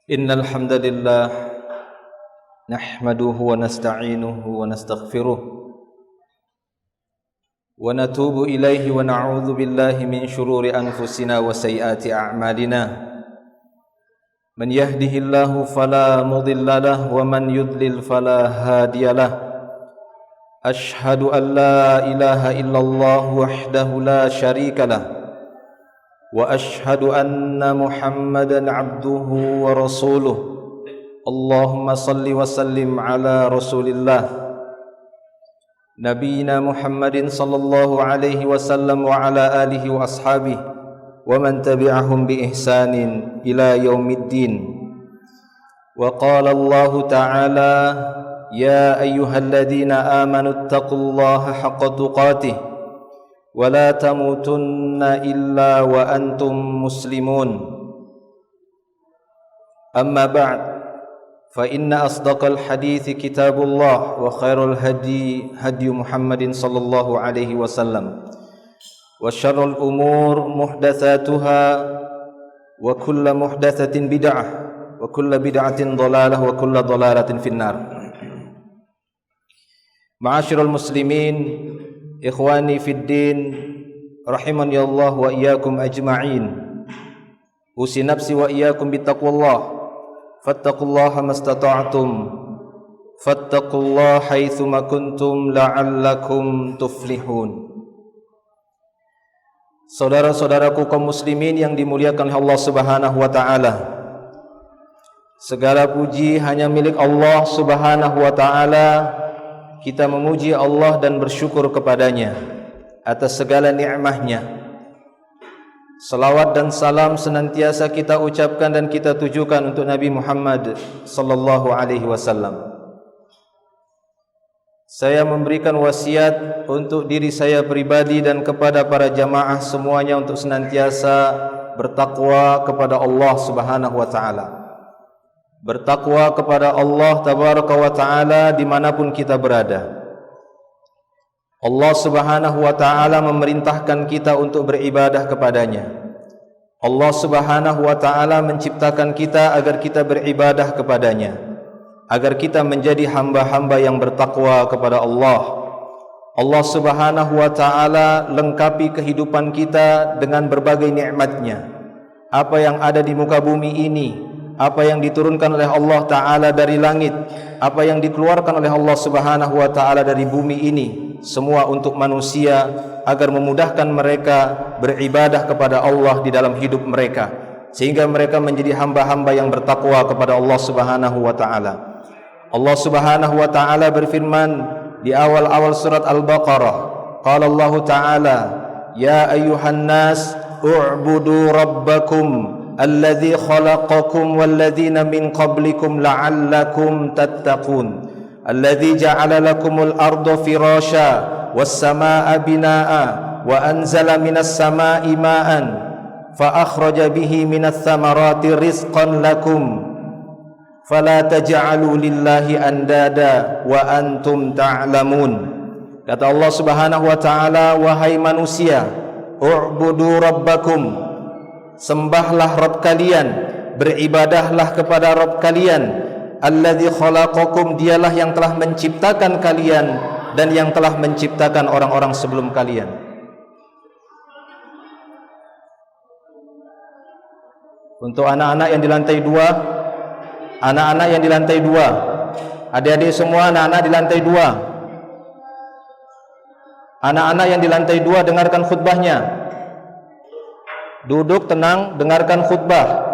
Innal hamdalillah nahmaduhu wa nasta'inuhu wa nastaghfiruh wa natubu ilaihi wa na'udzu billahi min shururi anfusina wa sayyiati a'malina. Man yahdihillahu fala mudilla lahu wa man yudlil fala hadiyalah. Ashhadu an la ilaha illallah wahdahu la syarika lah wa ashhadu anna Muhammadan abduhu wa rasuluh. Allahumma salli wa sallim ala rasulillah nabiyina Muhammadin sallallahu alaihi wasallam wa ala alihi wa ashabihi wa man tabi'ahum bi ihsanin ila yaumiddin. Wa qala Allah ta'ala ya ayyuhalladzina amanu taqullaha haqqa tuqatih wa la tamutunna illa wa antum muslimun. Amma ba'd, fa inna asdaqal hadithi kitabullah wa khairul hadi hadi Muhammadin sallallahu alaihi wasallam wa syarrul umur muhdatsatuha wa kullu muhdatsatin bid'ah wa kullu bid'atin dhalalah wa kullu dhalalatin finnar. Ma'asyiral muslimin, ikhwani fid din, rahimani Allah wa iyyakum ajma'in. Usi nafsi wa iyyakum bittaqwallah. Fattaqullaha mastata'tum. Fattaqullaha haitsu ma kuntum la'allakum tuflihun. Saudara-saudaraku kaum muslimin yang dimuliakan Allah Subhanahu wa taala. Segala puji hanya milik Allah Subhanahu wa taala. Kita memuji Allah dan bersyukur kepadanya atas segala nikmatnya. Salawat dan salam senantiasa kita ucapkan dan kita tujukan untuk Nabi Muhammad sallallahu alaihi wasallam. Saya memberikan wasiat untuk diri saya pribadi dan kepada para jamaah semuanya untuk senantiasa bertakwa kepada Allah Subhanahu wa taala. Bertakwa kepada Allah tabaraka wa taala dimanapun kita berada. Allah Subhanahu wa taala memerintahkan kita untuk beribadah kepadanya. Allah Subhanahu wa taala menciptakan kita agar kita beribadah kepadanya, agar kita menjadi hamba-hamba yang bertakwa kepada Allah. Allah Subhanahu wa taala lengkapi kehidupan kita dengan berbagai nikmat-Nya. Apa yang ada di muka bumi ini, apa yang diturunkan oleh Allah Ta'ala dari langit, apa yang dikeluarkan oleh Allah Subhanahu wa Ta'ala dari bumi ini, semua untuk manusia agar memudahkan mereka beribadah kepada Allah di dalam hidup mereka, sehingga mereka menjadi hamba-hamba yang bertakwa kepada Allah Subhanahu wa Ta'ala. Allah Subhanahu wa Ta'ala berfirman di awal-awal surat Al-Baqarah, qala Allah Ta'ala ya ayyuhan nas u'budu rabbakum alladzi khalaqakum walladzina min qablikum la'allakum tattaqun alladzi ja'ala lakumul arda firasya was samaa'a binaa'a wa anzala minas samaa'i maa'an fa akhraja bihi minats thamarati rizqan lakum fala taj'alu lillahi andada wa antum ta'lamun. Kata Allah Subhanahu wa taala, wahai manusia, u'budu rabbakum, sembahlah Rabb kalian, beribadahlah kepada Rabb kalian, alladzi khalaqakum, dialah yang telah menciptakan kalian dan yang telah menciptakan orang-orang sebelum kalian. Untuk anak-anak yang di lantai 2, anak-anak yang di lantai 2, adik-adik semua anak-anak di lantai 2, anak-anak yang di lantai 2 dengarkan khutbahnya. Duduk tenang, dengarkan khutbah.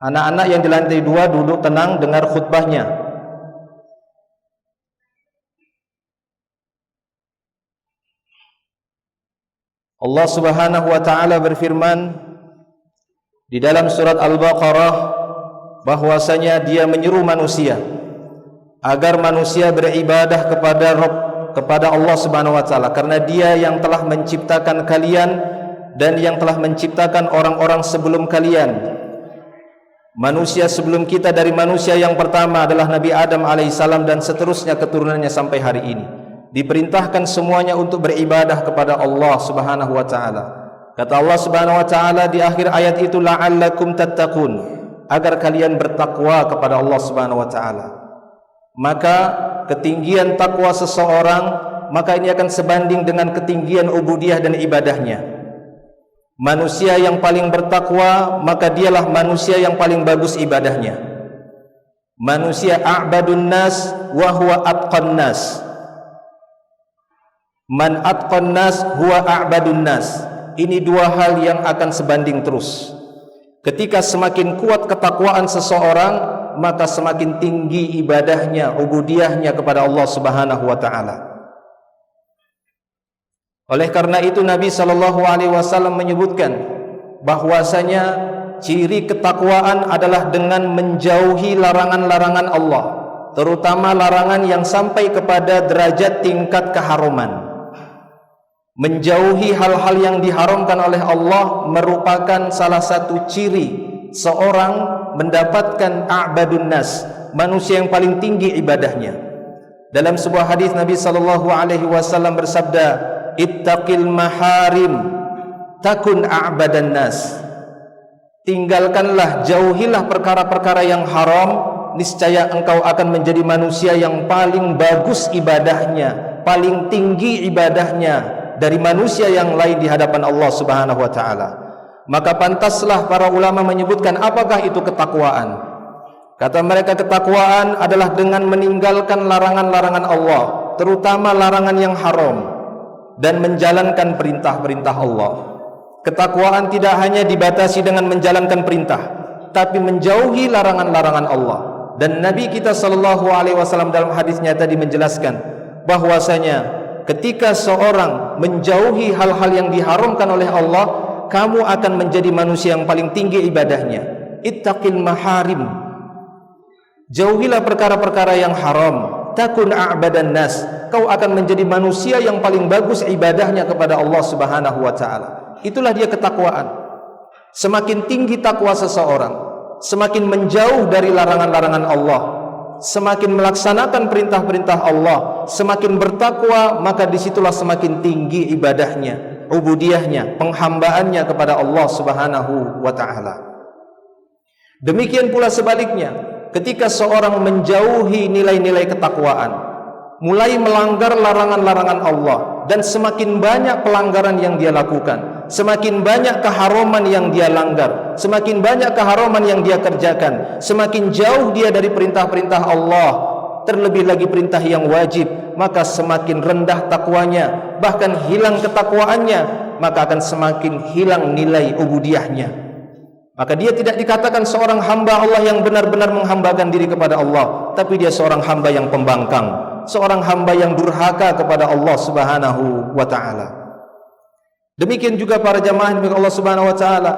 Anak-anak yang di lantai 2 duduk tenang, dengar khutbahnya. Allah Subhanahu wa taala berfirman di dalam surat Al-Baqarah bahwasanya Dia menyeru manusia agar manusia beribadah kepada Allah Subhanahu wa taala, karena Dia yang telah menciptakan kalian dan yang telah menciptakan orang-orang sebelum kalian. Manusia sebelum kita dari manusia yang pertama adalah Nabi Adam alaihissalam dan seterusnya keturunannya sampai hari ini. diperintahkan semuanya untuk beribadah kepada Allah Subhanahu wa taala. Kata Allah Subhanahu wa taala di akhir ayat itu, la'allakum tattaqun, agar kalian bertakwa kepada Allah Subhanahu wa taala. Maka ketinggian takwa seseorang, maka ini akan sebanding dengan ketinggian ubudiyah dan ibadahnya. Manusia yang paling bertakwa, maka dialah manusia yang paling bagus ibadahnya. Manusia a'badun nas wa huwa atqan nas. Man atqan nas huwa a'badun nas. Ini dua hal yang akan sebanding terus. Ketika semakin kuat ketakwaan seseorang, maka semakin tinggi ibadahnya, ubudiyahnya kepada Allah Subhanahu wa taala. Oleh karena itu Nabi SAW menyebutkan bahwasanya ciri ketakwaan adalah dengan menjauhi larangan-larangan Allah, terutama larangan yang sampai kepada derajat tingkat keharuman. Menjauhi hal-hal yang diharamkan oleh Allah merupakan salah satu ciri seorang mendapatkan a'badun nas, manusia yang paling tinggi ibadahnya. Dalam sebuah hadis Nabi SAW bersabda, ittaqil maharim takun a'badan nas. Tinggalkanlah, jauhilah perkara-perkara yang haram, niscaya engkau akan menjadi manusia yang paling bagus ibadahnya, paling tinggi ibadahnya dari manusia yang lain di hadapan Allah Subhanahu wa taala. Maka pantaslah para ulama menyebutkan apakah itu ketakwaan. Kata mereka, ketakwaan adalah dengan meninggalkan larangan-larangan Allah, terutama larangan yang haram, dan menjalankan perintah-perintah Allah. Ketakwaan tidak hanya dibatasi dengan menjalankan perintah, tapi menjauhi larangan-larangan Allah. Dan Nabi kita SAW dalam hadisnya tadi menjelaskan bahwasanya ketika seorang menjauhi hal-hal yang diharamkan oleh Allah, kamu akan menjadi manusia yang paling tinggi ibadahnya. Ittaqil maharim, jauhilah perkara-perkara yang haram, takun a'badan nas, kau akan menjadi manusia yang paling bagus ibadahnya kepada Allah Subhanahu wa taala. Itulah dia ketakwaan. Semakin tinggi takwa seseorang, semakin menjauh dari larangan-larangan Allah, semakin melaksanakan perintah-perintah Allah, semakin bertakwa, maka disitulah semakin tinggi ibadahnya, ubudiyahnya, penghambaannya kepada Allah Subhanahu wa ta'ala. Demikian pula sebaliknya, ketika seorang menjauhi nilai-nilai ketakwaan, mulai melanggar larangan-larangan Allah, dan semakin banyak pelanggaran yang dia lakukan, semakin banyak keharaman yang dia langgar, semakin banyak keharaman yang dia kerjakan, semakin jauh dia dari perintah-perintah Allah, terlebih lagi perintah yang wajib, maka semakin rendah takwanya, bahkan hilang ketakwaannya, maka akan semakin hilang nilai ubudiyahnya. Maka dia tidak dikatakan seorang hamba Allah yang benar-benar menghambakan diri kepada Allah, tapi dia seorang hamba yang pembangkang, seorang hamba yang durhaka kepada Allah Subhanahu wa ta'ala. Demikian juga para jamaah milik Allah Subhanahu wa ta'ala,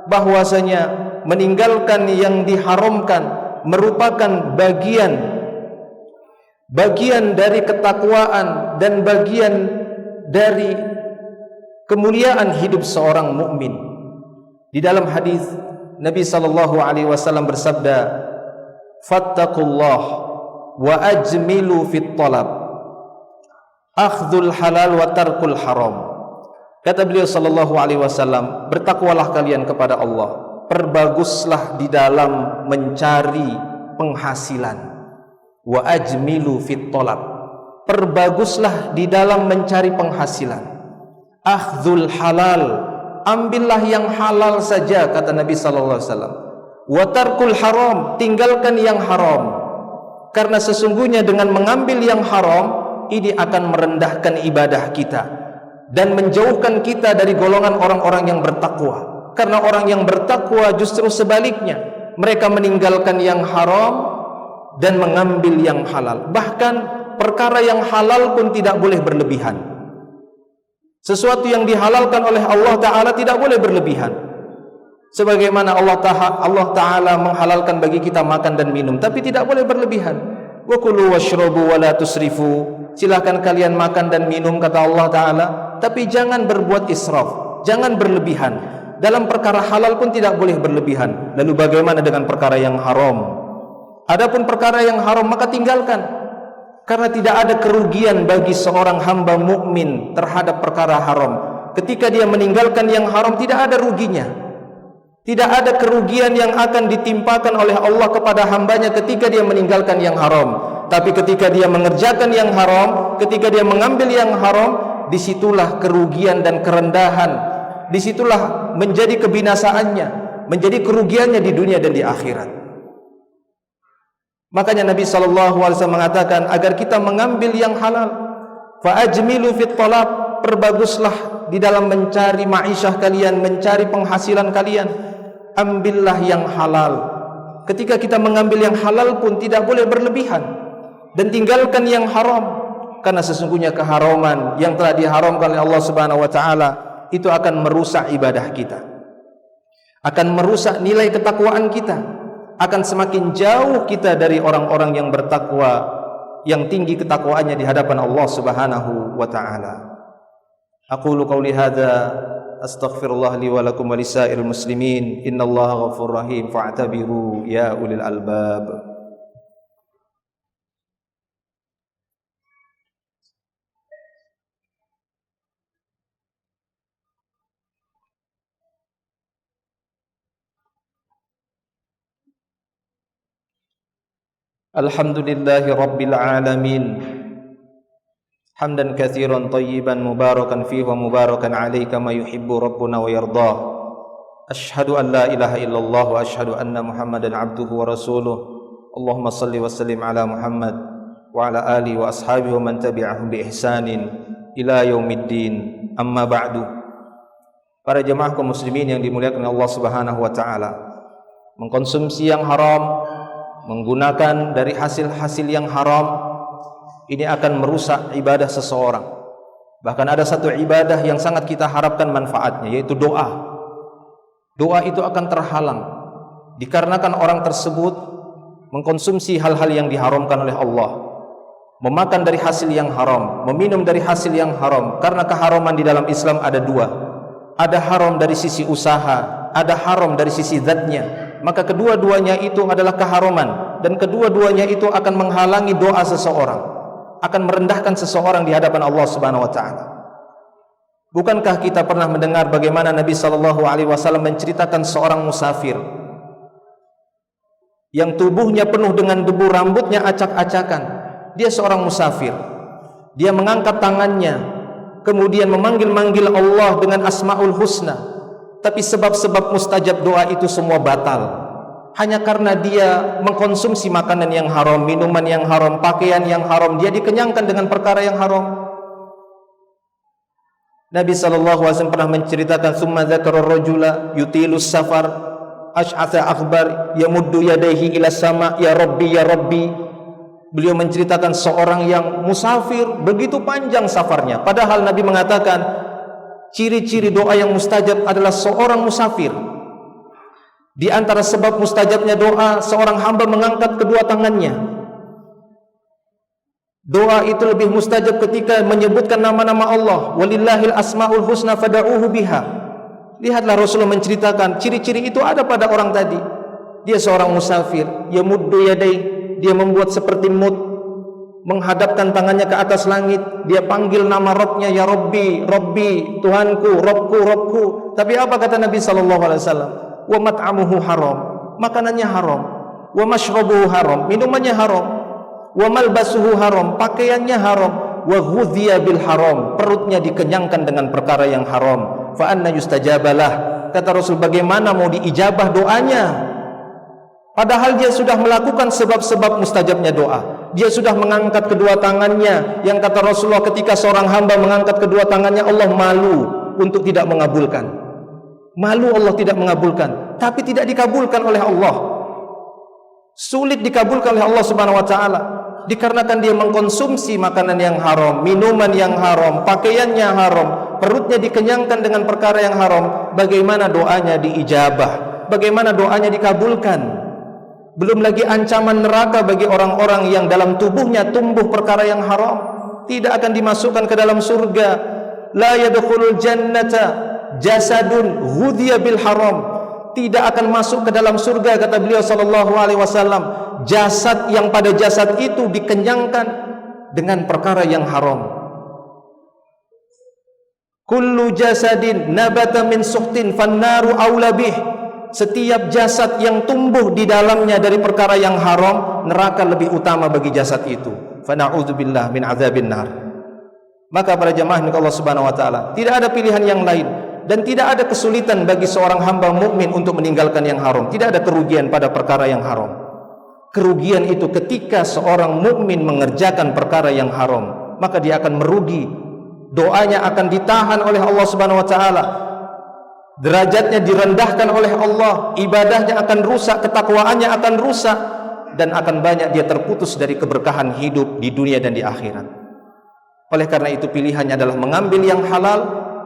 bahwasanya meninggalkan yang diharamkan merupakan bagian dari ketakwaan dan bagian dari kemuliaan hidup seorang mukmin. Di dalam hadis Nabi SAW bersabda, fattaqullah wa ajmilu fit talab, akhdhul halal wa tarkul haram. Kata beliau SAW, bertakwalah kalian kepada Allah, perbaguslah di dalam mencari penghasilan. Wa ajmilu fit talab, perbaguslah di dalam mencari penghasilan. Akhdhul halal, ambillah yang halal saja, kata Nabi SAW. Wa tarkul haram, tinggalkan yang haram. Karena sesungguhnya dengan mengambil yang haram, ini akan merendahkan ibadah kita dan menjauhkan kita dari golongan orang-orang yang bertakwa. Karena orang yang bertakwa justru sebaliknya, mereka meninggalkan yang haram dan mengambil yang halal. Bahkan perkara yang halal pun tidak boleh berlebihan. Sesuatu yang dihalalkan oleh Allah Ta'ala tidak boleh berlebihan. Sebagaimana Allah Ta'ala menghalalkan bagi kita makan dan minum, tapi tidak boleh berlebihan. Wa kulu washrabu wa la tusrifu, silakan kalian makan dan minum, kata Allah Ta'ala, tapi jangan berbuat israf, jangan berlebihan. Dalam perkara halal pun tidak boleh berlebihan. Lalu bagaimana dengan perkara yang haram? Adapun perkara yang haram maka tinggalkan. Karena tidak ada kerugian bagi seorang hamba mukmin terhadap perkara haram. Ketika dia meninggalkan yang haram, tidak ada ruginya. Tidak ada kerugian yang akan ditimpakan oleh Allah kepada hambanya ketika dia meninggalkan yang haram. Tapi ketika dia mengerjakan yang haram, ketika dia mengambil yang haram, disitulah kerugian dan kerendahan, disitulah menjadi kebinasaannya, menjadi kerugiannya di dunia dan di akhirat. Makanya Nabi SAW mengatakan agar kita mengambil yang halal. Fa'ajmilu fit talab, perbaguslah di dalam mencari ma'isyah kalian, mencari penghasilan kalian. Ambillah yang halal. Ketika kita mengambil yang halal pun tidak boleh berlebihan, dan tinggalkan yang haram, karena sesungguhnya keharaman yang telah diharamkan oleh Allah Subhanahu wa taala itu akan merusak ibadah kita, akan merusak nilai ketakwaan kita, akan semakin jauh kita dari orang-orang yang bertakwa, yang tinggi ketakwaannya di hadapan Allah Subhanahu wa taala. Aqulu qauli hadza astaghfirullah li wa lakum wa lisairil muslimin innallaha ghafurur rahim fa'tabiru ya ulil albab. Alhamdulillahi rabbil alamin, hamdan katsiran tayyiban mubarakan fihi wa mubarakan alaihi kama yuhibbu rabbuna wa yardah. Asyhadu an la ilaha illallah wa asyhadu anna Muhammadan abduhu wa rasuluh. Allahumma salli wa sallim ala Muhammad wa ala alihi wa ashabihi wa man tabi'ahum bi ihsanin ila yaumiddin. Amma ba'du. Para jemaah kaum muslimin yang dimuliakan Allah Subhanahu wa taala, mengkonsumsi yang haram, menggunakan dari hasil-hasil yang haram, ini akan merusak ibadah seseorang. Bahkan ada satu ibadah yang sangat kita harapkan manfaatnya, yaitu doa. Doa itu akan terhalang dikarenakan orang tersebut mengkonsumsi hal-hal yang diharamkan oleh Allah, memakan dari hasil yang haram, meminum dari hasil yang haram. Karena keharaman di dalam Islam ada dua, ada haram dari sisi usaha, ada haram dari sisi zatnya. Maka kedua-duanya itu adalah keharaman, dan kedua-duanya itu akan menghalangi doa seseorang, akan merendahkan seseorang di hadapan Allah Subhanahu wa taala. Bukankah kita pernah mendengar bagaimana Nabi SAW menceritakan seorang musafir yang tubuhnya penuh dengan debu, rambutnya acak-acakan. Dia seorang musafir, dia mengangkat tangannya, kemudian memanggil-manggil Allah dengan asmaul husna, tapi sebab-sebab mustajab doa itu semua batal, hanya karena dia mengkonsumsi makanan yang haram, minuman yang haram, pakaian yang haram. Dia dikenyangkan dengan perkara yang haram. Nabi SAW pernah menceritakan, summa dzakara ar-rajula yutilus safar ash'atha akhbar yamuddu yadayhi ila sama ya rabbi ya rabbi. Beliau menceritakan seorang yang musafir, begitu panjang safarnya, padahal Nabi mengatakan ciri-ciri doa yang mustajab adalah seorang musafir. Di antara sebab mustajabnya doa, seorang hamba mengangkat kedua tangannya. Doa itu lebih mustajab ketika menyebutkan nama-nama Allah. Walillahil asmaul husna fada'uhu biha. Lihatlah Rasulullah menceritakan ciri-ciri itu ada pada orang tadi. Dia seorang musafir, yamuddu yadai, dia membuat seperti mud, menghadapkan tangannya ke atas langit. Dia panggil nama Rabbnya, ya Rabbi, Rabbi, Tuhanku, Rabbku, Rabbku. Tapi apa kata Nabi SAW? Wa mat'amuhu haram, makanannya haram. Wa mashrabuhu haram, minumannya haram. Wa malbasuhu haram, pakaiannya haram. Wa ghudhiya bil haram, perutnya dikenyangkan dengan perkara yang haram. Fa anna yustajabalah, kata Rasul, bagaimana mau diijabah doanya? Padahal dia sudah melakukan sebab-sebab mustajabnya doa. Dia sudah mengangkat kedua tangannya, yang kata Rasulullah ketika seorang hamba mengangkat kedua tangannya, Allah malu untuk tidak mengabulkan. Malu Allah tidak mengabulkan, tapi tidak dikabulkan oleh Allah. Sulit dikabulkan oleh Allah Subhanahu wa taala dikarenakan dia mengkonsumsi makanan yang haram, minuman yang haram, pakaiannya haram, perutnya dikenyangkan dengan perkara yang haram. Bagaimana doanya diijabah? Bagaimana doanya dikabulkan? Belum lagi ancaman neraka bagi orang-orang yang dalam tubuhnya tumbuh perkara yang haram, tidak akan dimasukkan ke dalam surga. La yadkhulul jannata jasadun ghudhiya bil haram, tidak akan masuk ke dalam surga, kata beliau sallallahu alaihi wasallam, jasad yang pada jasad itu dikenyangkan dengan perkara yang haram. Kullu jasadin nabata min suhtin fannaru aula bih. Setiap jasad yang tumbuh di dalamnya dari perkara yang haram, neraka lebih utama bagi jasad itu. Fa na'udzubillah min adzabin nar. Maka para jemaah milik Allah Subhanahu wa taala, tidak ada pilihan yang lain dan tidak ada kesulitan bagi seorang hamba mukmin untuk meninggalkan yang haram. Tidak ada kerugian pada perkara yang haram. Kerugian itu ketika seorang mukmin mengerjakan perkara yang haram, maka dia akan merugi. Doanya akan ditahan oleh Allah Subhanahu wa taala. Derajatnya direndahkan oleh Allah, ibadahnya akan rusak, ketakwaannya akan rusak, dan akan banyak dia terputus dari keberkahan hidup di dunia dan di akhirat. Oleh karena itu pilihannya adalah mengambil yang halal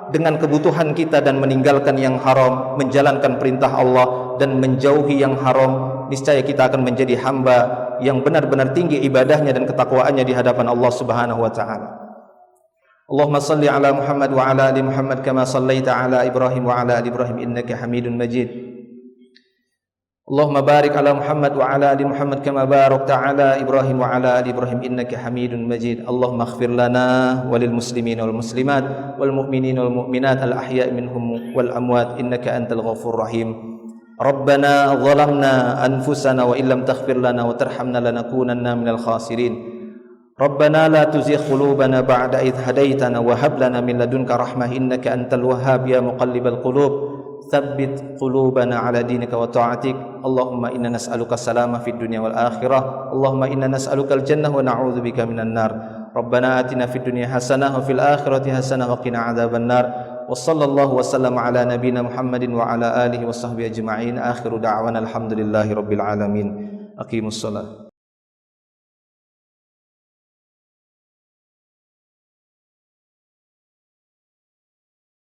dengan kebutuhan kita dan meninggalkan yang haram, menjalankan perintah Allah dan menjauhi yang haram. Niscaya kita akan menjadi hamba yang benar-benar tinggi ibadahnya dan ketakwaannya di hadapan Allah Subhanahu wa taala. Allahumma salli ala Muhammad wa ala ali Muhammad kama sallaita ala Ibrahim wa ala ali Ibrahim innaka Hamidun Majid. Allahumma barik ala Muhammad wa ala ali Muhammad kama barakta ala Ibrahim wa ala ali Ibrahim innaka Hamidun Majid. Allahumma ighfir lana walil muslimin wal muslimat wal mu'minin wal mu'minat al ahya' minhum wal amwat innaka antal ghafurur rahim. Rabbana zalamna anfusana wa illam taghfir lana wa tarhamna lanakunanna minal khasirin. Rabbana la tuzigh qulubana ba'da idh hadaitana wa hab lana min ladunka rahmah innaka antal wahhab ya muqallibal qulub tsabbit qulubana ala dinika wa ta'atik. Allahumma inna nas'aluka salama fid dunya wal akhirah. Allahumma inna nas'aluka al jannah wa na'udzubika minan nar. Rabbana atina fid dunya hasanah wa fil akhirati hasanah wa qina adzaban nar. Wa sallallahu wa sallama ala nabiyyina Muhammadin wa ala alihi wa sahbihi ajma'in. Akhiru da'wana alhamdulillahi rabbil alamin. Aqimus shalah.